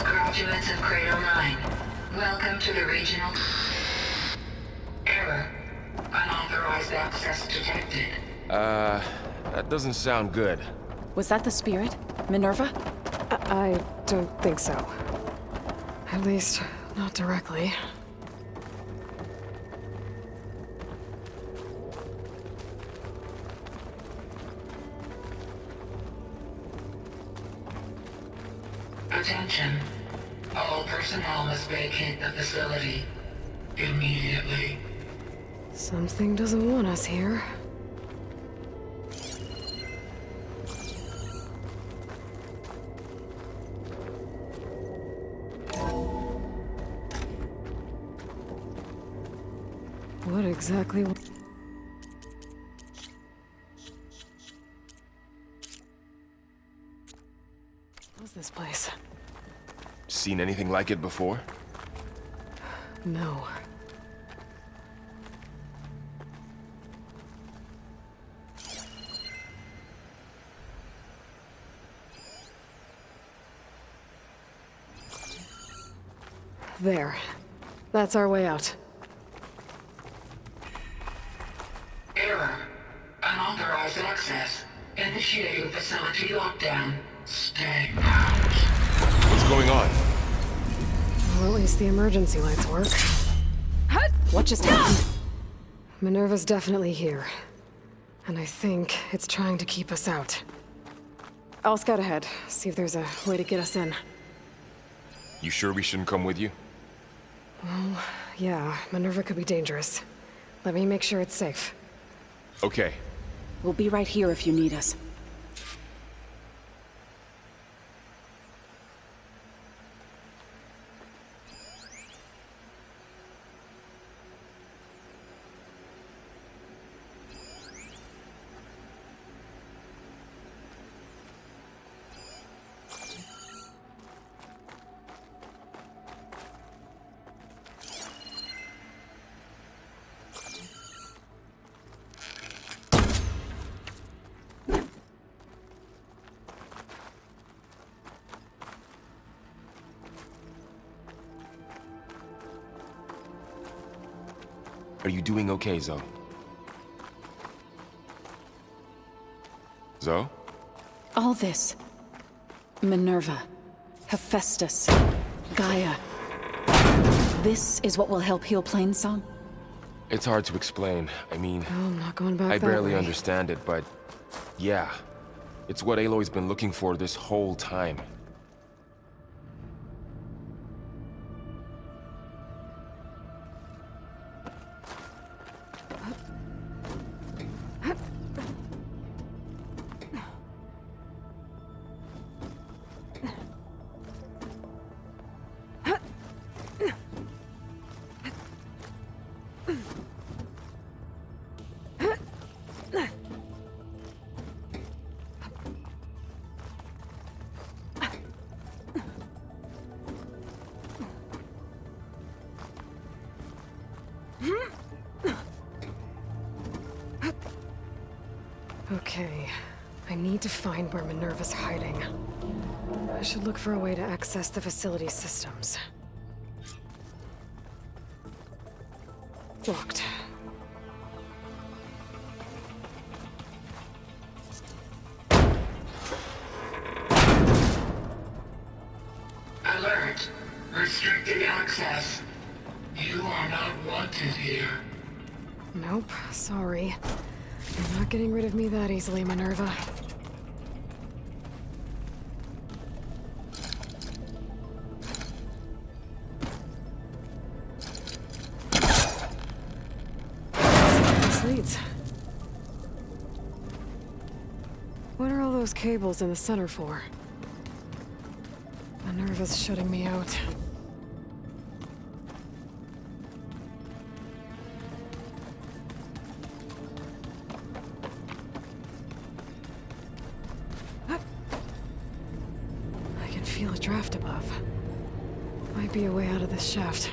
Graduates of Cradle 9, welcome to the regional... Error. Unauthorized access detected. That doesn't sound good. Was that the spirit? Minerva? I don't think so. At least, not directly. Attention. All personnel must vacate the facility. Immediately. Something doesn't want us here. What exactly? What's this place? Seen anything like it before? No. There. That's our way out. Error. Unauthorized access. Initiating facility lockdown. Stay out. What's going on? Well, at least the emergency lights work. What just happened? Minerva's definitely here. And I think it's trying to keep us out. I'll scout ahead, see if there's a way to get us in. You sure we shouldn't come with you? Well, yeah, Minerva could be dangerous. Let me make sure it's safe. Okay. We'll be right here if you need us. Are you doing okay, Zoe? Zoe? All this. Minerva. Hephaestus. Gaia. This is what will help heal Plainsong? It's hard to explain. I mean, Oh, I'm not going back I that barely way. understand it, but yeah. It's what Aloy's been looking for this whole time. Okay, I need to find where Minerva's hiding. I should look for a way to access the facility systems. Locked. Alert. Restricted access. You are not wanted here. Nope, sorry. You're not getting rid of me that easily, Minerva. This leads. What are all those cables in the center for? Minerva's shutting me out. I can feel a draft above. Might be a way out of this shaft.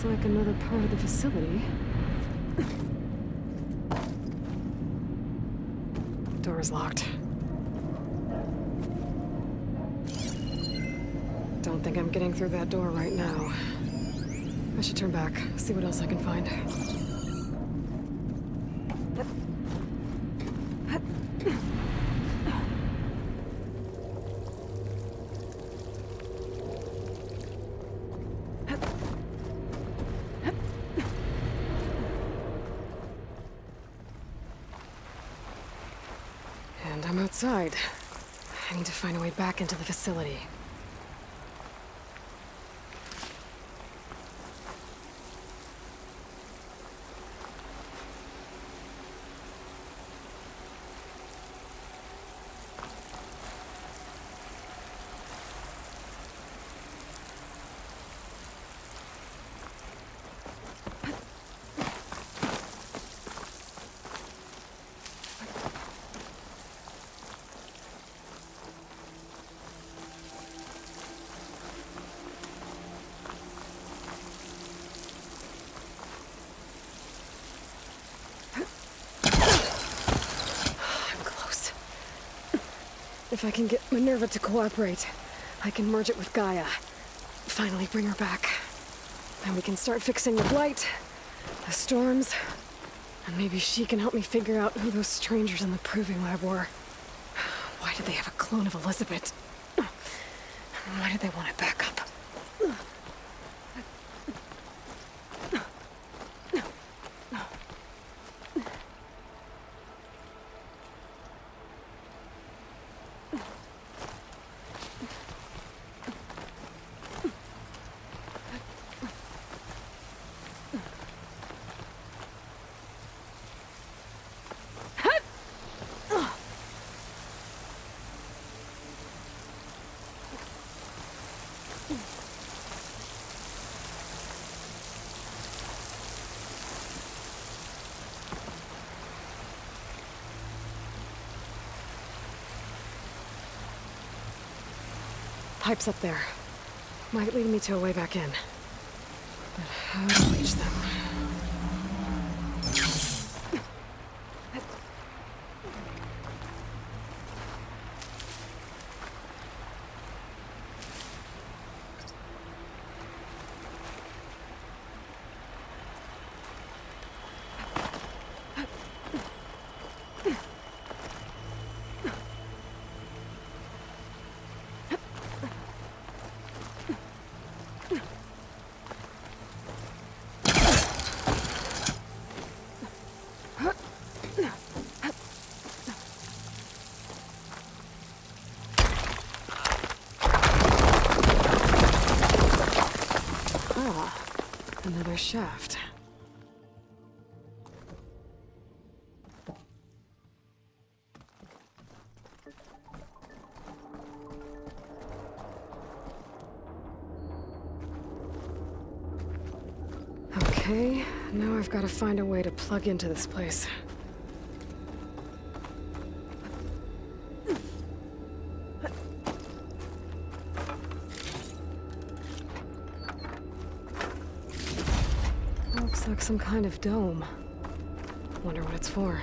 Looks like another part of the facility. Door is locked. Don't think I'm getting through that door right now. I should turn back, see what else I can find. And I'm outside. I need to find a way back into the facility. If I can get Minerva to cooperate, I can merge it with Gaia. Finally bring her back. Then we can start fixing the Blight, the storms, and maybe she can help me figure out who those strangers in the Proving Lab were. Why did they have a clone of Elizabeth? Why did they want it back up? Pipes up there. Might lead me to a way back in. But how to reach them? Another shaft. Okay, now I've got to find a way to plug into this place. Looks like some kind of dome. Wonder what it's for.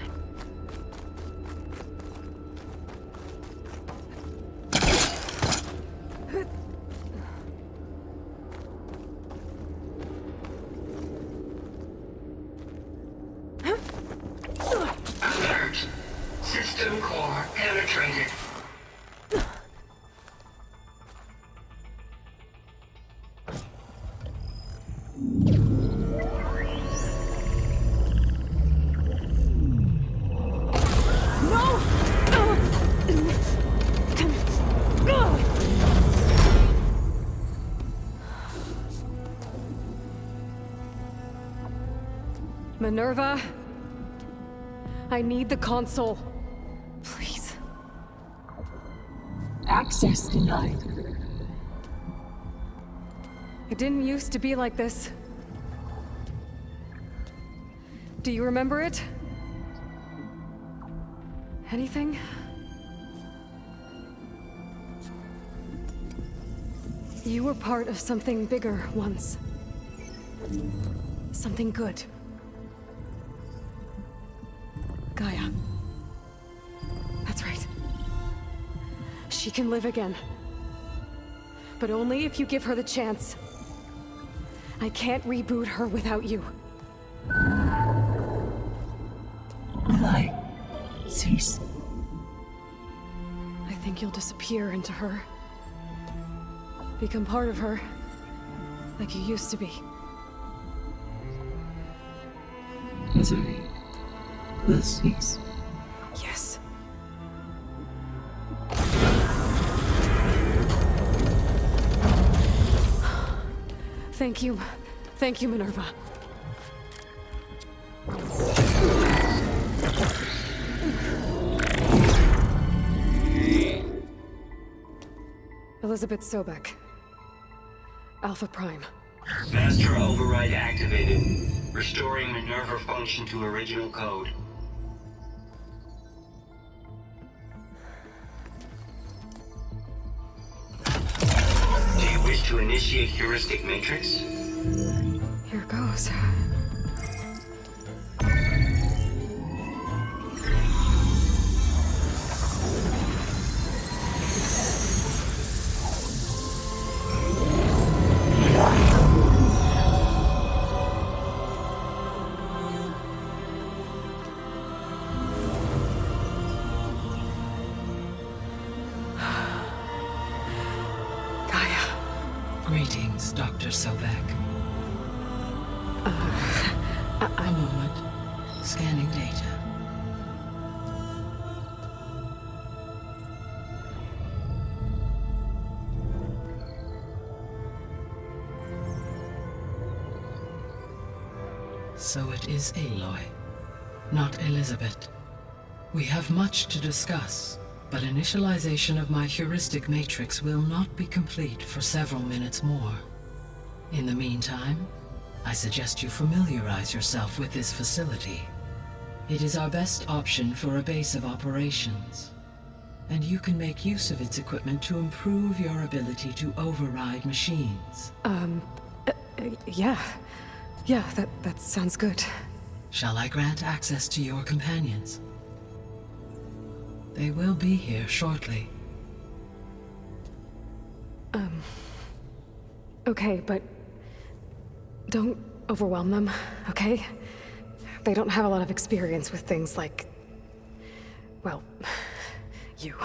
Alert! System core penetrated. Minerva? I need the console. Please. Access denied. It didn't used to be like this. Do you remember it? Anything? You were part of something bigger once. Something good. Gaia. That's right. She can live again. But only if you give her the chance. I can't reboot her without you. Aloy, cease. I think you'll disappear into her. Become part of her. Like you used to be. Misery will cease. Yes. Thank you. Thank you, Minerva. Elizabeth Sobek. Alpha Prime. Master override activated. Restoring Minerva function to original code. Do you wish to initiate heuristic matrix? Here goes. Greetings, Dr. Sobek. A moment. Scanning data. So it is Aloy, not Elizabeth. We have much to discuss, but initialization of my heuristic matrix will not be complete for several minutes more. In the meantime, I suggest you familiarize yourself with this facility. It is our best option for a base of operations, and you can make use of its equipment to improve your ability to override machines. Yeah. Yeah, that sounds good. Shall I grant access to your companions? They will be here shortly. Okay, but don't overwhelm them, okay? They don't have a lot of experience with things like, well, you.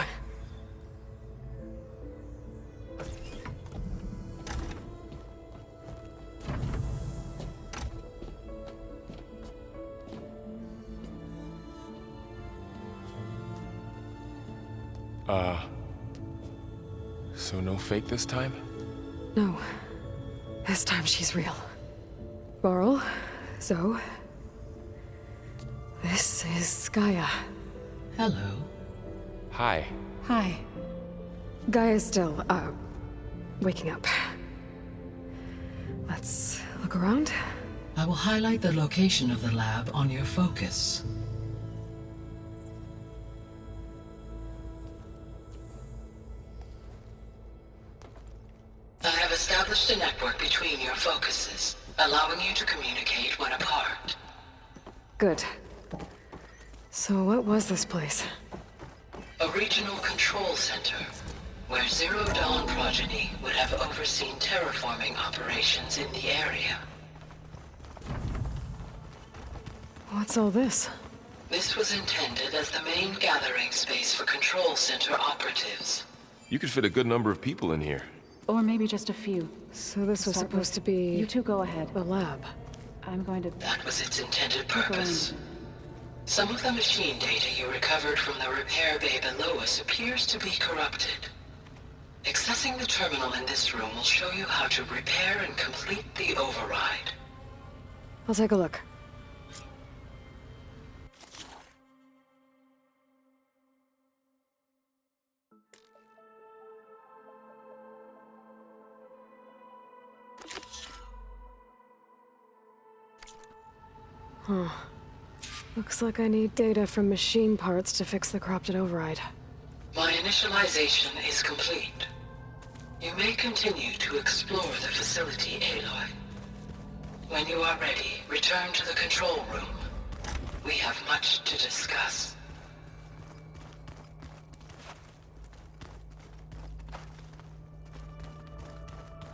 So no fake this time? No. This time she's real. Varl, Zoe. This is Gaia. Hello. Hi. Hi. Gaia's still, waking up. Let's look around. I will highlight the location of the lab on your focus. I have established a network between your focuses, allowing you to communicate when apart. Good. So what was this place? A regional control center, where Zero Dawn progeny would have overseen terraforming operations in the area. What's all this? This was intended as the main gathering space for control center operatives. You could fit a good number of people in here. Or maybe just a few. So this was Start supposed to with- be You two go ahead. the lab. I'm going to... That was its intended Keep going. purpose. Some of the machine data you recovered from the repair bay below us appears to be corrupted. Accessing the terminal in this room will show you how to repair and complete the override. I'll take a look. Huh. Looks like I need data from machine parts to fix the corrupted override. My initialization is complete. You may continue to explore the facility, Aloy. When you are ready, return to the control room. We have much to discuss.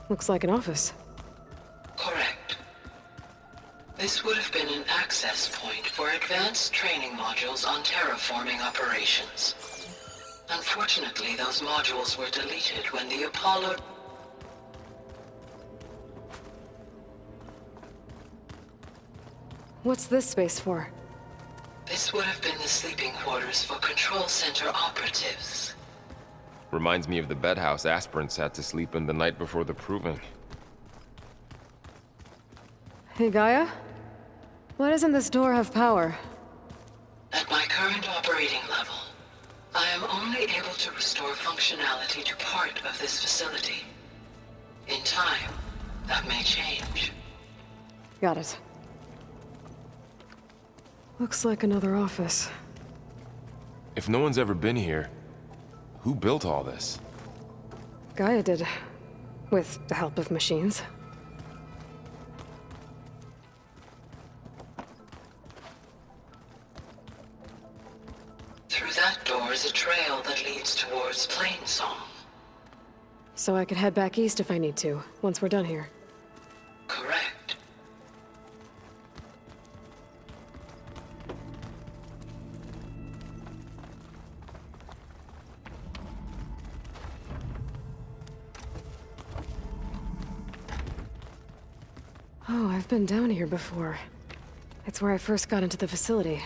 Looks like an office. Correct. This would have been an access point for advanced training modules on terraforming operations. Unfortunately, those modules were deleted when the Apollo... What's this space for? This would have been the sleeping quarters for Control Center operatives. Reminds me of the bedhouse aspirants had to sleep in the night before the proving. Hey, Gaia? Why doesn't this door have power? At my current operating level, I am only able to restore functionality to part of this facility. In time, that may change. Got it. Looks like another office. If no one's ever been here, who built all this? Gaia did. With the help of machines. Through that door is a trail that leads towards Plainsong. So I could head back east if I need to, once we're done here. Correct. Oh, I've been down here before. It's where I first got into the facility.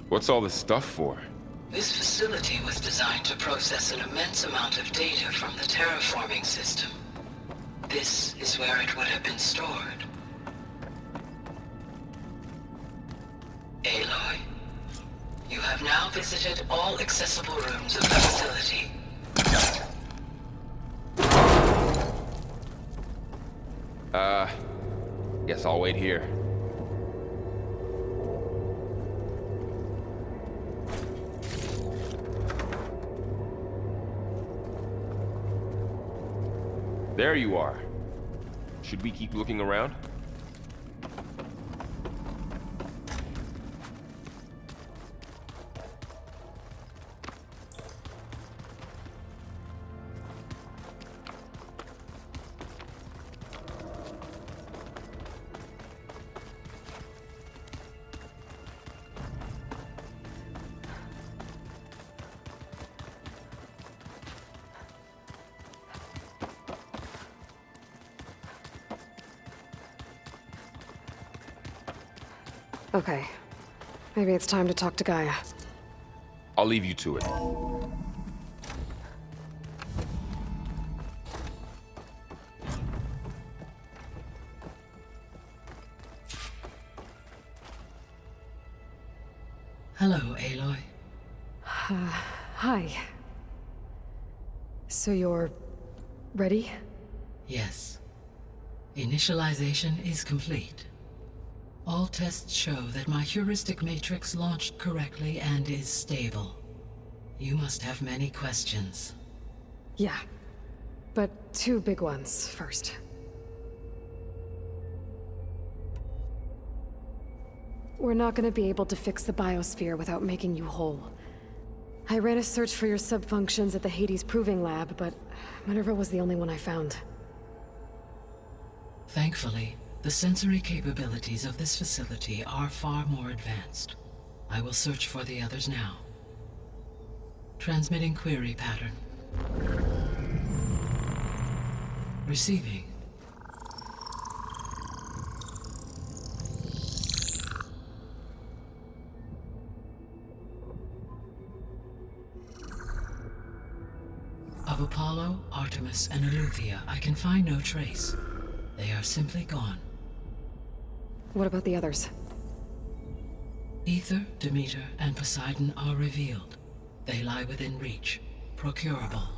What's all this stuff for? This facility was designed to process an immense amount of data from the terraforming system. This is where it would have been stored. Aloy, you have now visited all accessible rooms of the facility. Guess I'll wait here. There you are. Should we keep looking around? Okay. Maybe it's time to talk to Gaia. I'll leave you to it. Hello, Aloy. Hi. So you're... ready? Yes. Initialization is complete. All tests show that my heuristic matrix launched correctly and is stable. You must have many questions. Yeah. But two big ones first. We're not gonna be able to fix the biosphere without making you whole. I ran a search for your subfunctions at the Hades Proving Lab, but Minerva was the only one I found. Thankfully, the sensory capabilities of this facility are far more advanced. I will search for the others now. Transmitting query pattern. Receiving. Of Apollo, Artemis, and Eleuthia, I can find no trace. They are simply gone. What about the others? Ether, Demeter, and Poseidon are revealed. They lie within reach, procurable.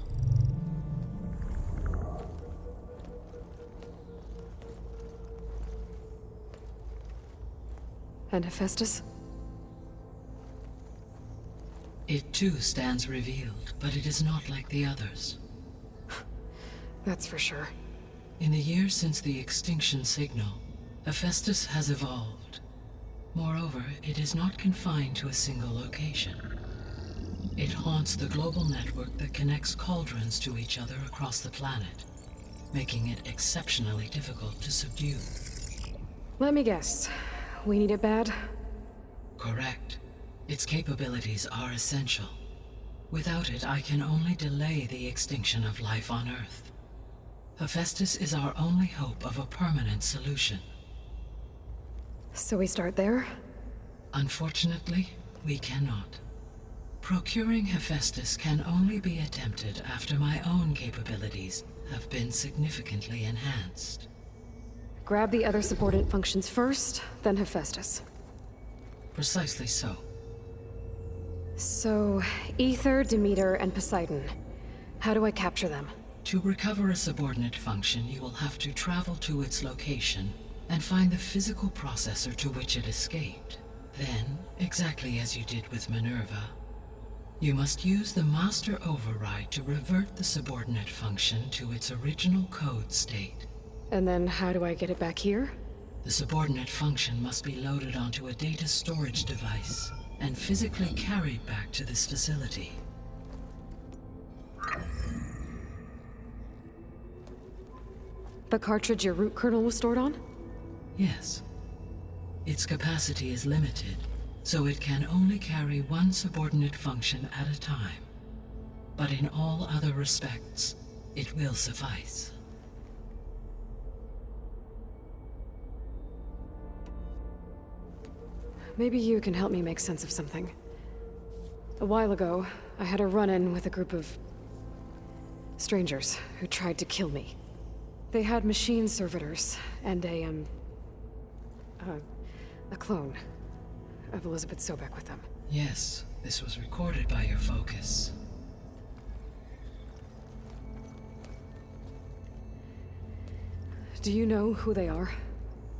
And Hephaestus? It too stands revealed, but it is not like the others. That's for sure. In the years since the extinction signal, Hephaestus has evolved. Moreover, it is not confined to a single location. It haunts the global network that connects cauldrons to each other across the planet, making it exceptionally difficult to subdue. Let me guess. We need it bad? Correct. Its capabilities are essential. Without it, I can only delay the extinction of life on Earth. Hephaestus is our only hope of a permanent solution. So we start there? Unfortunately, we cannot. Procuring Hephaestus can only be attempted after my own capabilities have been significantly enhanced. Grab the other subordinate functions first, then Hephaestus. Precisely so. So, Aether, Demeter, and Poseidon. How do I capture them? To recover a subordinate function, you will have to travel to its location and find the physical processor to which it escaped. Then, exactly as you did with Minerva, you must use the Master Override to revert the subordinate function to its original code state. And then how do I get it back here? The subordinate function must be loaded onto a data storage device and physically carried back to this facility. The cartridge your root kernel was stored on? Yes. Its capacity is limited, so it can only carry one subordinate function at a time. But in all other respects, it will suffice. Maybe you can help me make sense of something. A while ago, I had a run-in with a group of strangers who tried to kill me. They had machine servitors and a clone of Elizabeth Sobek with them. Yes, this was recorded by your focus. Do you know who they are?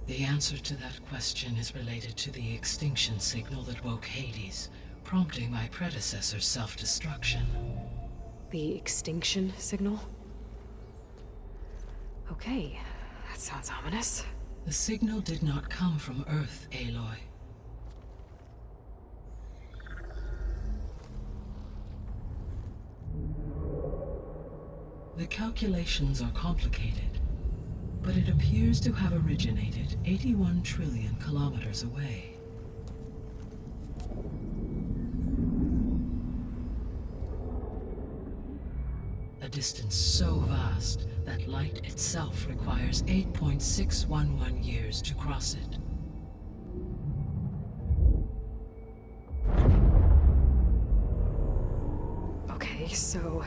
The answer to that question is related to the extinction signal that woke Hades, prompting my predecessor's self-destruction. The extinction signal? Okay, that sounds ominous. The signal did not come from Earth, Aloy. The calculations are complicated, but it appears to have originated 81 trillion kilometers away. A distance so vast that light itself requires 8.611 years to cross it. Okay, so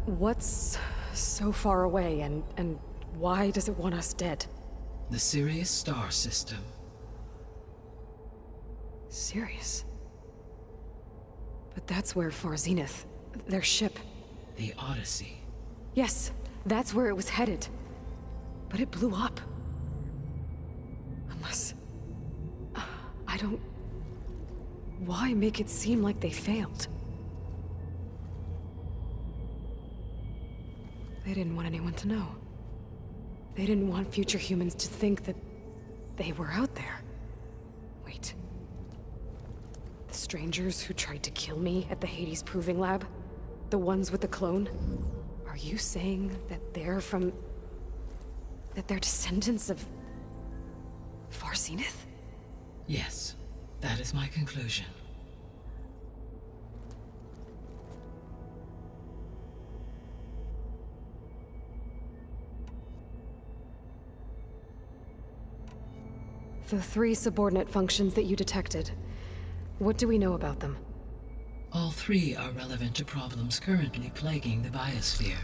what's so far away and why does it want us dead? The Sirius star system. Sirius? But that's where Far Zenith, their ship. The Odyssey. Yes, that's where it was headed. But it blew up. Unless... I don't... Why make it seem like they failed? They didn't want anyone to know. They didn't want future humans to think that they were out there. Wait. The strangers who tried to kill me at the Hades Proving Lab? The ones with the clone? Are you saying that they're from... that they're descendants of... Far Zenith? Yes, that is my conclusion. The 3 subordinate functions that you detected. What do we know about them? All 3 are relevant to problems currently plaguing the biosphere.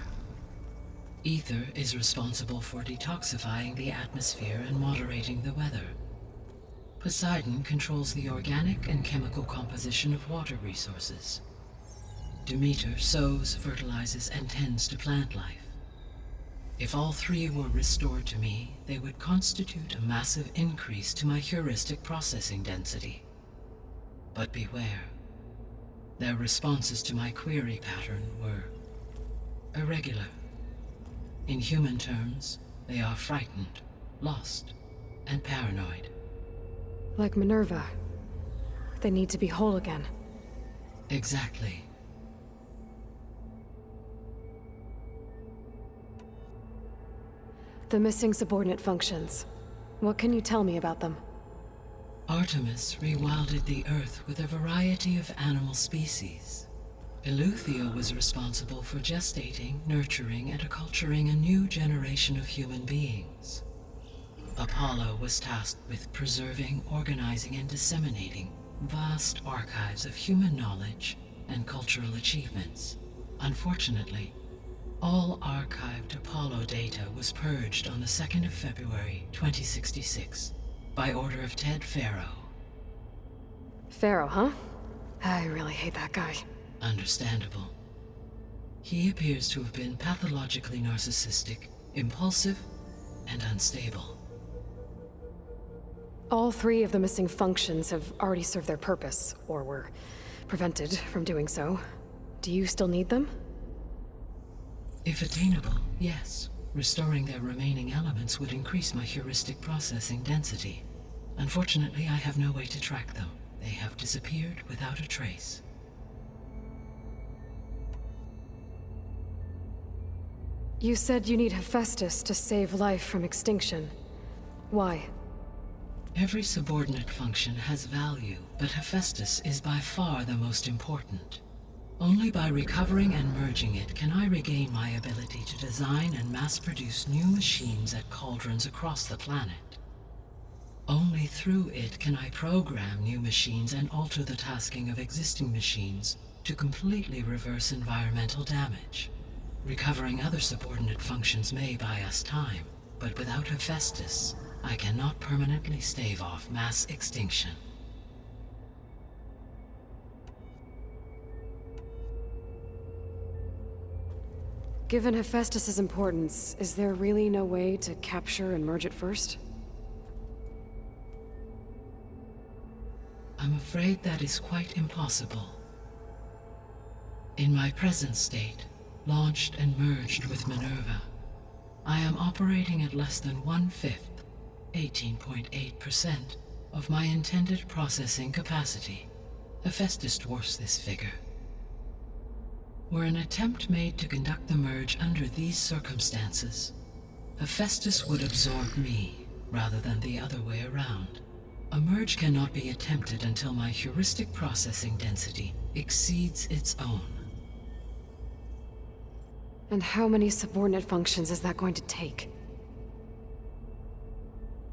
Aether is responsible for detoxifying the atmosphere and moderating the weather. Poseidon controls the organic and chemical composition of water resources. Demeter sows, fertilizes, and tends to plant life. If all 3 were restored to me, they would constitute a massive increase to my heuristic processing density. But beware. Their responses to my query pattern were irregular, In human terms, they are frightened, lost, and paranoid. Like Minerva. They need to be whole again. Exactly. The missing subordinate functions. What can you tell me about them? Artemis rewilded the Earth with a variety of animal species. Eleuthia was responsible for gestating, nurturing, and acculturating a new generation of human beings. Apollo was tasked with preserving, organizing, and disseminating vast archives of human knowledge and cultural achievements. Unfortunately, all archived Apollo data was purged on the 2nd of February, 2066, by order of Ted Faro. Pharaoh, huh? I really hate that guy. Understandable. He appears to have been pathologically narcissistic, impulsive, and unstable. All 3 of the missing functions have already served their purpose, or were prevented from doing so. Do you still need them? If attainable, yes. Restoring their remaining elements would increase my heuristic processing density. Unfortunately, I have no way to track them. They have disappeared without a trace. You said you need Hephaestus to save life from extinction. Why? Every subordinate function has value, but Hephaestus is by far the most important. Only by recovering and merging it can I regain my ability to design and mass-produce new machines at cauldrons across the planet. Only through it can I program new machines and alter the tasking of existing machines to completely reverse environmental damage. Recovering other subordinate functions may buy us time, but without Hephaestus, I cannot permanently stave off mass extinction. Given Hephaestus's importance, is there really no way to capture and merge it first? I'm afraid that is quite impossible. In my present state, launched and merged with Minerva, I am operating at less than 1/5, 18.8%, of my intended processing capacity. Hephaestus dwarfs this figure. Were an attempt made to conduct the merge under these circumstances, Hephaestus would absorb me, rather than the other way around. A merge cannot be attempted until my heuristic processing density exceeds its own. And how many subordinate functions is that going to take?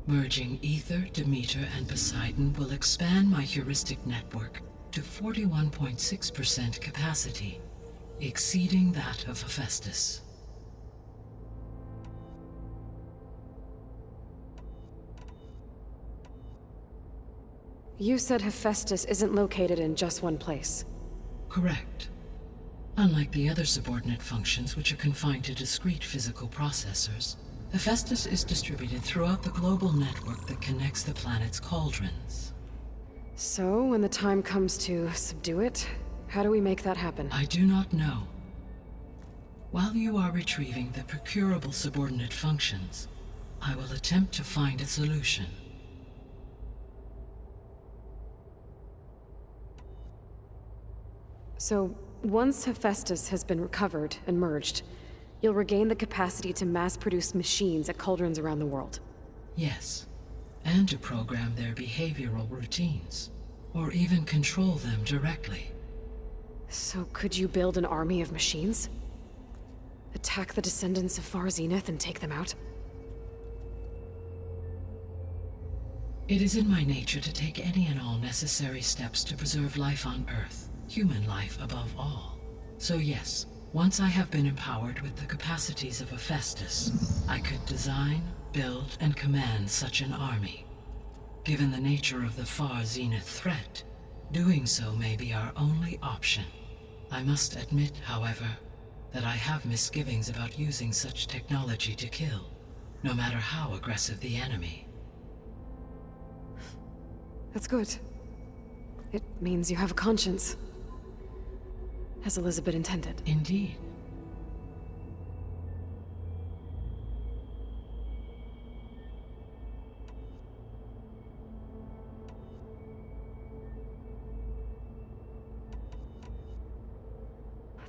Merging Ether, Demeter, and Poseidon will expand my heuristic network to 41.6% capacity, exceeding that of Hephaestus. You said Hephaestus isn't located in just one place. Correct. Unlike the other subordinate functions, which are confined to discrete physical processors, Hephaestus is distributed throughout the global network that connects the planet's cauldrons. So, when the time comes to subdue it, how do we make that happen? I do not know. While you are retrieving the procurable subordinate functions, I will attempt to find a solution. So, once Hephaestus has been recovered and merged, you'll regain the capacity to mass-produce machines at cauldrons around the world. Yes, and to program their behavioral routines, or even control them directly. So could you build an army of machines? Attack the descendants of Far Zenith and take them out? It is in my nature to take any and all necessary steps to preserve life on Earth, human life above all. So yes, once I have been empowered with the capacities of Hephaestus, I could design, build, and command such an army. Given the nature of the Far Zenith threat, doing so may be our only option. I must admit, however, that I have misgivings about using such technology to kill, no matter how aggressive the enemy. That's good. It means you have a conscience. As Elizabeth intended. Indeed.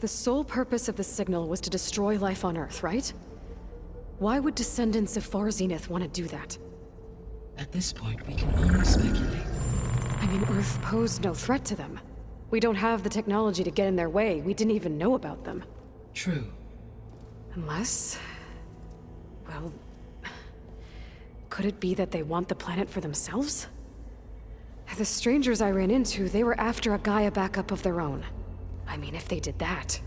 The sole purpose of the signal was to destroy life on Earth, right? Why would descendants of Far Zenith want to do that? At this point, we can only speculate. I mean, Earth posed no threat to them. We don't have the technology to get in their way. We didn't even know about them. True. Unless... well... could it be that they want the planet for themselves? The strangers I ran into, they were after a Gaia backup of their own. I mean, if they did that...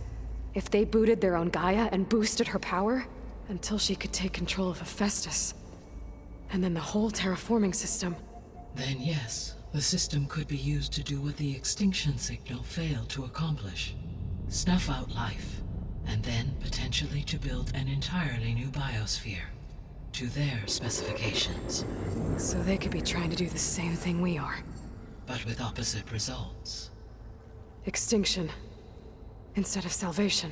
if they booted their own Gaia and boosted her power... until she could take control of Hephaestus. And then the whole terraforming system. Then yes, the system could be used to do what the extinction signal failed to accomplish. Snuff out life, and then potentially to build an entirely new biosphere. To their specifications. So they could be trying to do the same thing we are. But with opposite results. Extinction. Instead of salvation.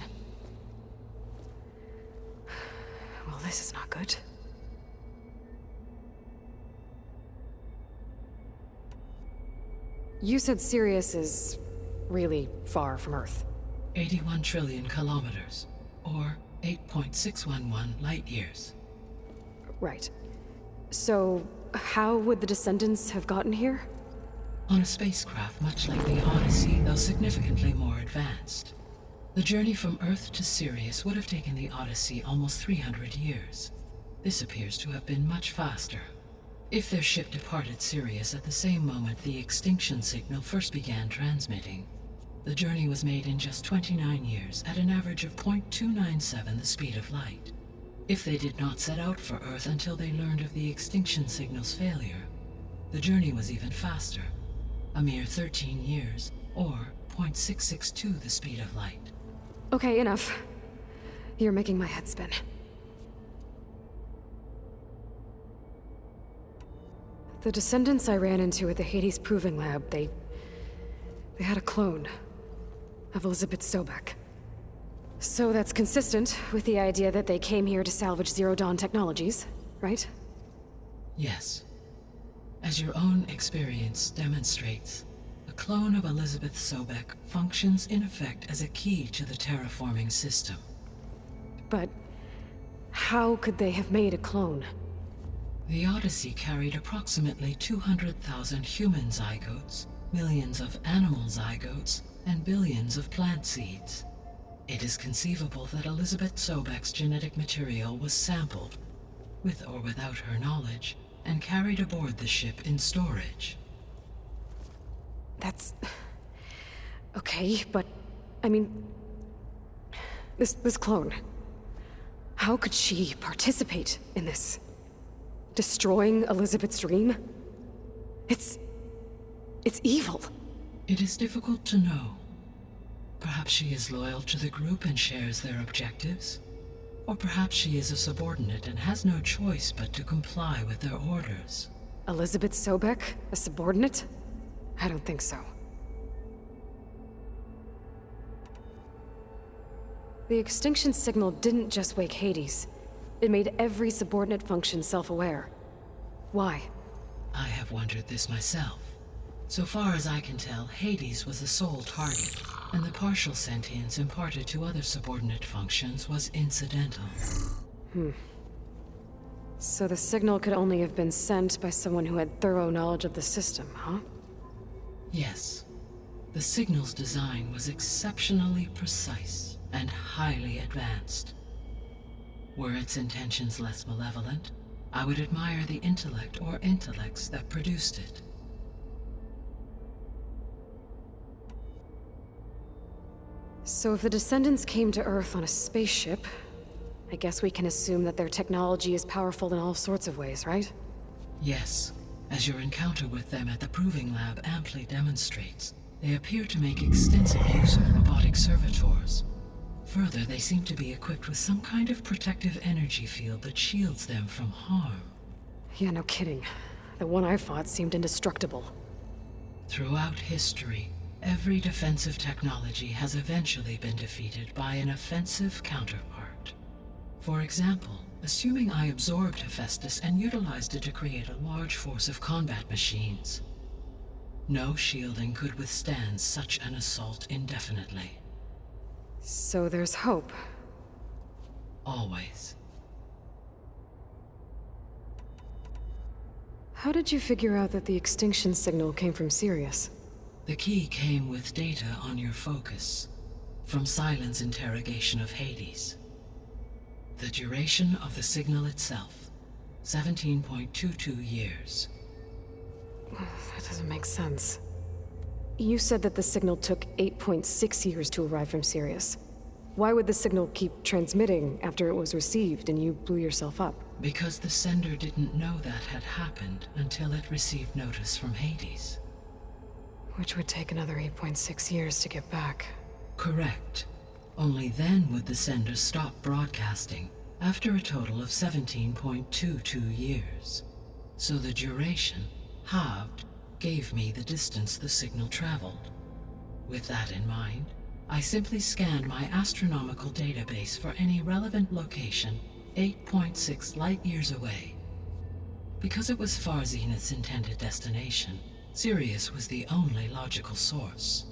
Well, this is not good. You said Sirius is really far from Earth. 81 trillion kilometers, or 8.611 light years. Right. So, how would the Descendants have gotten here? On a spacecraft much like the Odyssey, though significantly more advanced. The journey from Earth to Sirius would have taken the Odyssey almost 300 years. This appears to have been much faster. If their ship departed Sirius at the same moment the extinction signal first began transmitting, the journey was made in just 29 years at an average of 0.297 the speed of light. If they did not set out for Earth until they learned of the extinction signal's failure, the journey was even faster, a mere 13 years, or 0.662 the speed of light. Okay, enough. You're making my head spin. The Descendants I ran into at the Hades Proving Lab, they had a clone of Elizabeth Sobek. So that's consistent with the idea that they came here to salvage Zero Dawn technologies, right? Yes. As your own experience demonstrates, a clone of Elizabeth Sobek functions in effect as a key to the terraforming system. But how could they have made a clone? The Odyssey carried approximately 200,000 human zygotes, millions of animal zygotes, and billions of plant seeds. It is conceivable that Elizabeth Sobek's genetic material was sampled, with or without her knowledge, and carried aboard the ship in storage. That's... okay, but... I mean... This clone... how could she participate in this? Destroying Elizabeth's dream? It's evil. It is difficult to know. Perhaps she is loyal to the group and shares their objectives. Or perhaps she is a subordinate and has no choice but to comply with their orders. Elizabeth Sobek? A subordinate? I don't think so. The extinction signal didn't just wake Hades. It made every subordinate function self-aware. Why? I have wondered this myself. So far as I can tell, Hades was the sole target, and the partial sentience imparted to other subordinate functions was incidental. So the signal could only have been sent by someone who had thorough knowledge of the system, huh? Yes. The signal's design was exceptionally precise and highly advanced. Were its intentions less malevolent, I would admire the intellect or intellects that produced it. So if the Descendants came to Earth on a spaceship, I guess we can assume that their technology is powerful in all sorts of ways, right? Yes, as your encounter with them at the Proving Lab amply demonstrates, they appear to make extensive use of robotic servitors. Further, they seem to be equipped with some kind of protective energy field that shields them from harm. Yeah, no kidding. The one I fought seemed indestructible. Throughout history, every defensive technology has eventually been defeated by an offensive counterpart. For example, assuming I absorbed Hephaestus and utilized it to create a large force of combat machines. No shielding could withstand such an assault indefinitely. So there's hope. Always. How did you figure out that the extinction signal came from Sirius? The key came with data on your focus, from Silent's interrogation of Hades. The duration of the signal itself, 17.22 years. That doesn't make sense. You said that the signal took 8.6 years to arrive from Sirius. Why would the signal keep transmitting after it was received and you blew yourself up? Because the sender didn't know that had happened until it received notice from Hades. Which would take another 8.6 years to get back. Correct. Only then would the sender stop broadcasting, after a total of 17.22 years. So the duration, halved, gave me the distance the signal traveled. With that in mind, I simply scanned my astronomical database for any relevant location 8.6 light-years away. Because it was Far Zenith's intended destination, Sirius was the only logical source.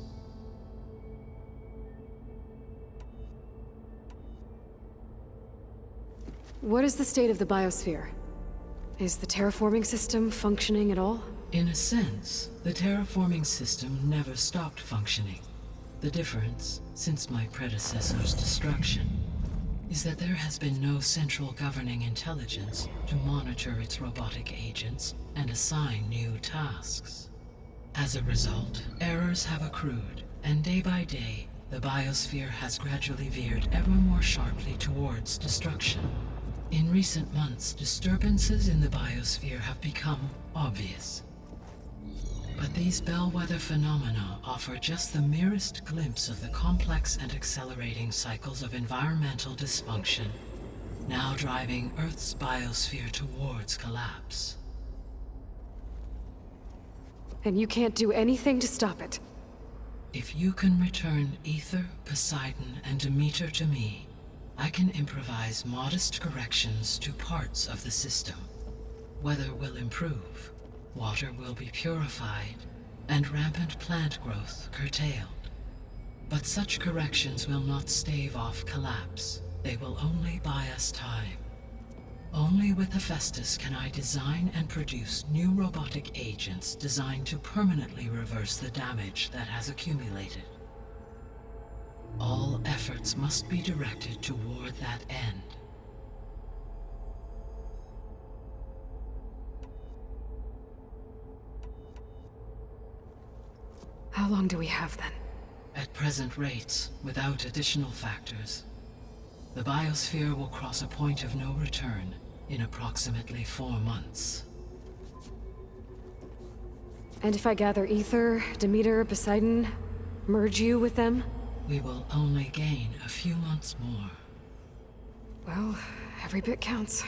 What is the state of the biosphere? Is the terraforming system functioning at all? In a sense, the terraforming system never stopped functioning. The difference, since my predecessor's destruction, is that there has been no central governing intelligence to monitor its robotic agents and assign new tasks. As a result, errors have accrued, and day by day, the biosphere has gradually veered ever more sharply towards destruction. In recent months, disturbances in the biosphere have become obvious. But these bellwether phenomena offer just the merest glimpse of the complex and accelerating cycles of environmental dysfunction, now driving Earth's biosphere towards collapse. And you can't do anything to stop it? If you can return Aether, Poseidon, and Demeter to me, I can improvise modest corrections to parts of the system. Weather will improve, water will be purified, and rampant plant growth curtailed. But such corrections will not stave off collapse. They will only buy us time. Only with Hephaestus can I design and produce new robotic agents designed to permanently reverse the damage that has accumulated. All efforts must be directed toward that end. How long do we have then? At present rates, without additional factors, the biosphere will cross a point of no return in approximately 4 months. And if I gather Aether, Demeter, Poseidon, merge you with them? We will only gain a few months more. Well, every bit counts.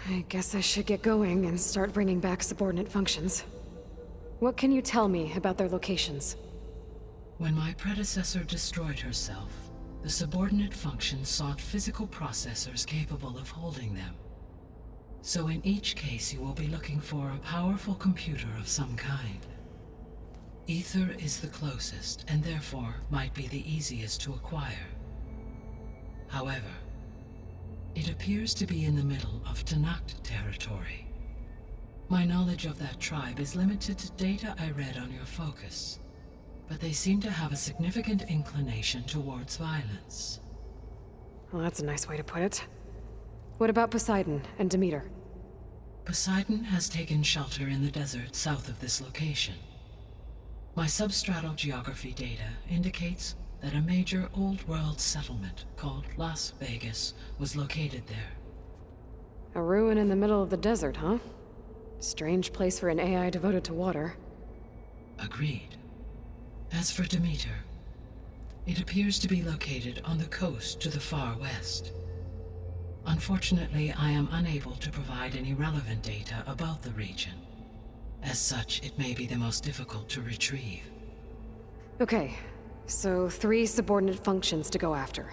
I guess I should get going and start bringing back subordinate functions. What can you tell me about their locations? When my predecessor destroyed herself, the subordinate functions sought physical processors capable of holding them. So in each case you will be looking for a powerful computer of some kind. Aether is the closest, and therefore might be the easiest to acquire. However, it appears to be in the middle of Tenakth territory. My knowledge of that tribe is limited to data I read on your focus, but they seem to have a significant inclination towards violence. Well, that's a nice way to put it. What about Poseidon and Demeter? Poseidon has taken shelter in the desert south of this location. My substratal geography data indicates that a major old-world settlement called Las Vegas was located there. A ruin in the middle of the desert, huh? Strange place for an AI devoted to water. Agreed. As for Demeter, it appears to be located on the coast to the far west. Unfortunately, I am unable to provide any relevant data about the region. As such, it may be the most difficult to retrieve. Okay, so 3 subordinate functions to go after.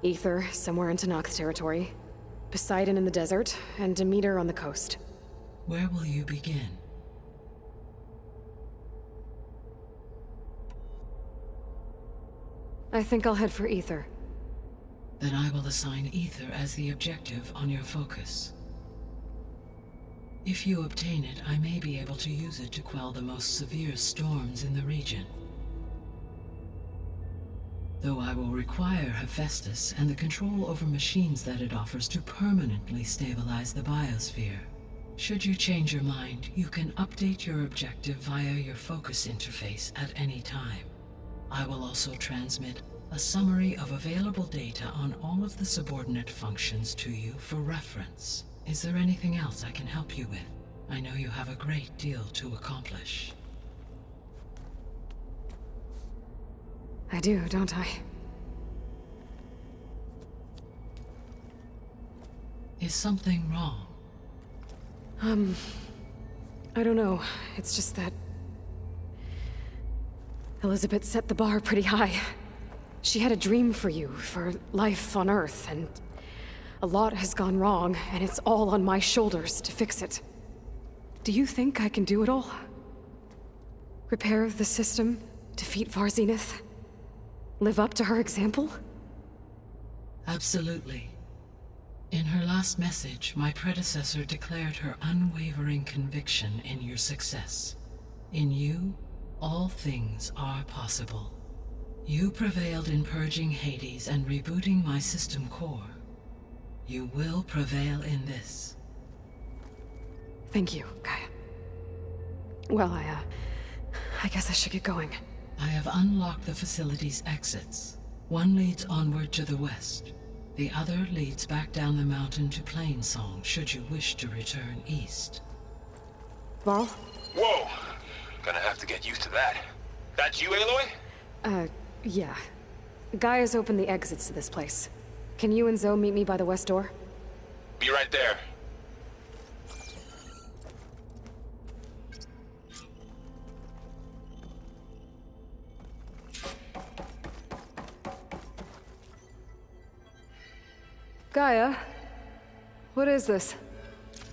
Aether, somewhere in Tenakth territory. Poseidon in the desert, and Demeter on the coast. Where will you begin? I think I'll head for Ether. Then I will assign Ether as the objective on your focus. If you obtain it, I may be able to use it to quell the most severe storms in the region. Though I will require Hephaestus and the control over machines that it offers to permanently stabilize the biosphere. Should you change your mind, you can update your objective via your focus interface at any time. I will also transmit a summary of available data on all of the subordinate functions to you for reference. Is there anything else I can help you with? I know you have a great deal to accomplish. I do, don't I? Is something wrong? I don't know. It's just that Elizabeth set the bar pretty high. She had a dream for you, for life on Earth, and a lot has gone wrong, and it's all on my shoulders to fix it. Do you think I can do it all? Repair the system, defeat Varzenith, live up to her example? Absolutely. In her last message, my predecessor declared her unwavering conviction in your success. In you, all things are possible. You prevailed in purging Hades and rebooting my system core. You will prevail in this. Thank you, Gaia. Well, I guess I should get going. I have unlocked the facility's exits. One leads onward to the west. The other leads back down the mountain to Plainsong, should you wish to return east. Varl? Whoa! Gonna have to get used to that. That's you, Aloy? Yeah. Gaia's opened the exits to this place. Can you and Zoe meet me by the west door? Be right there. Gaia? What is this?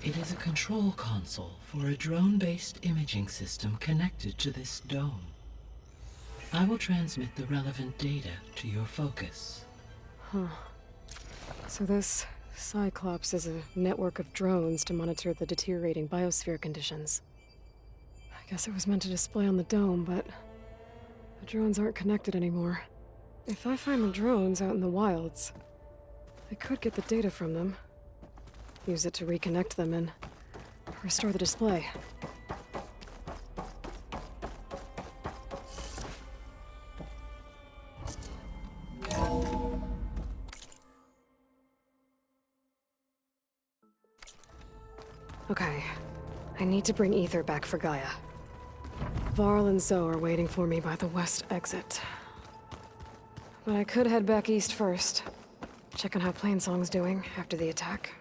It is a control console for a drone-based imaging system connected to this dome. I will transmit the relevant data to your focus. So this Cyclops is a network of drones to monitor the deteriorating biosphere conditions. I guess it was meant to display on the dome, but the drones aren't connected anymore. If I find the drones out in the wilds, I could get the data from them, use it to reconnect them and restore the display. Okay, I need to bring Ether back for Gaia. Varl and Zoe are waiting for me by the west exit. But I could head back east first. Check on how Plainsong's doing after the attack.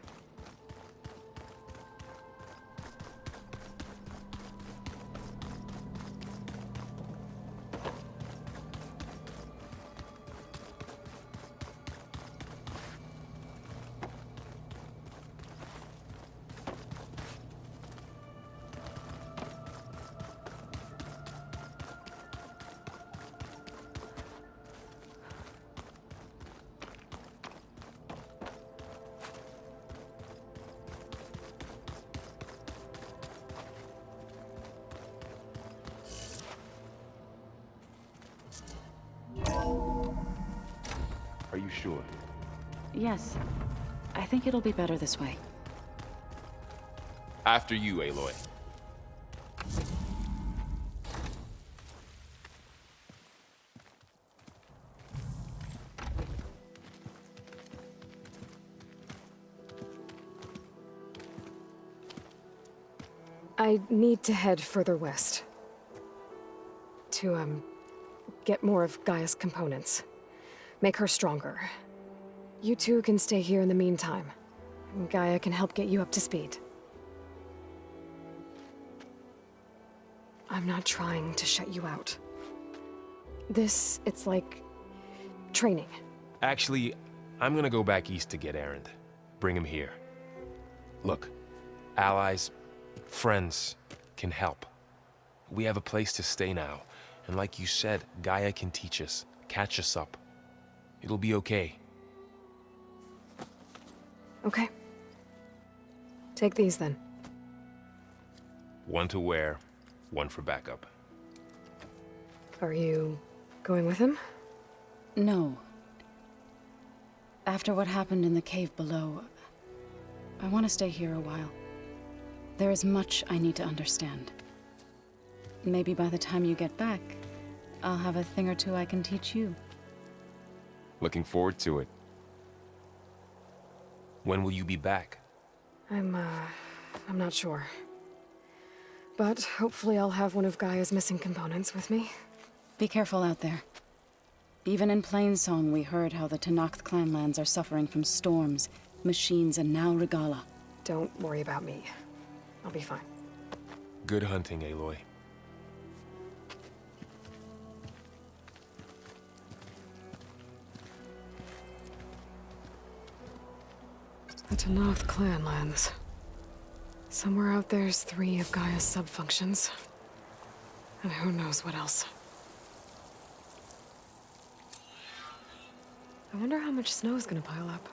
Are you sure? Yes. I think it'll be better this way. After you, Aloy. I need to head further west. To, get more of Gaia's components. Make her stronger. You two can stay here in the meantime. And Gaia can help get you up to speed. I'm not trying to shut you out. It's like training. Actually, I'm gonna go back east to get Erend. Bring him here. Look, allies, friends can help. We have a place to stay now. And like you said, Gaia can teach us, catch us up. It'll be okay. Okay. Take these then. One to wear, one for backup. Are you going with him? No. After what happened in the cave below, I want to stay here a while. There is much I need to understand. Maybe by the time you get back, I'll have a thing or two I can teach you. Looking forward to it. When will you be back? I'm not sure. But hopefully I'll have one of Gaia's missing components with me. Be careful out there. Even in Plainsong, we heard how the Tenakth clanlands are suffering from storms, machines, and now Regala. Don't worry about me. I'll be fine. Good hunting, Aloy. The Tenakth clanlands. Somewhere out there's 3 of Gaia's subfunctions. And who knows what else. I wonder how much snow is gonna pile up.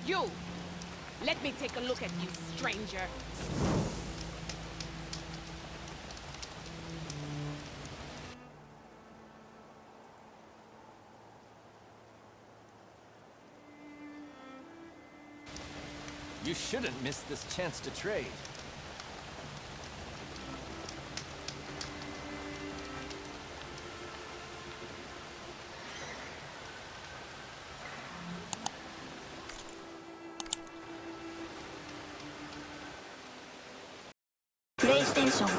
You! Let me take a look at you, stranger. You shouldn't miss this chance to trade. PlayStation